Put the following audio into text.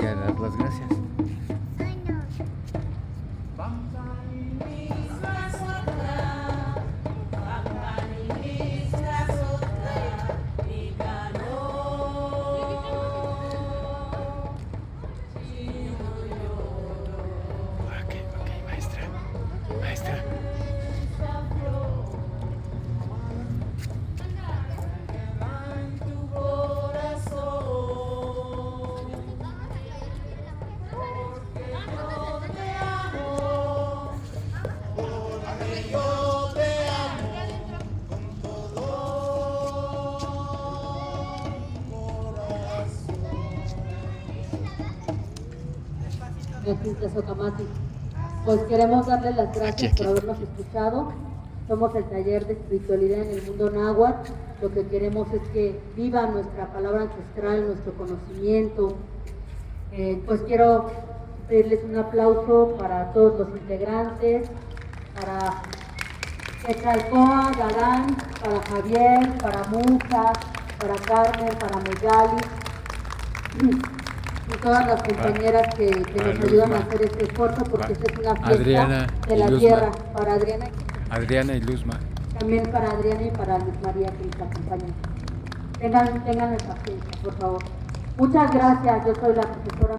y a dar las gracias. Ok, maestra. Maestra. Gracias, Ocamati. Pues queremos darle las gracias Aquí. por habernos escuchado. Somos el taller de espiritualidad en el mundo náhuatl. Lo que queremos es que viva nuestra palabra ancestral, nuestro conocimiento. Pues quiero pedirles un aplauso para todos los integrantes, para Quetzalcóatl, Galán, para Javier, para Musa, para Carmen, para Megali y todas las compañeras que nos ayudan a hacer este esfuerzo, porque esta es una fiesta Adriana de y la Luzma. tierra. Para Adriana y Luzma. también para Adriana y para Luz María que nos acompañan. Tengan paciencia, por favor. Muchas gracias, yo soy la profesora.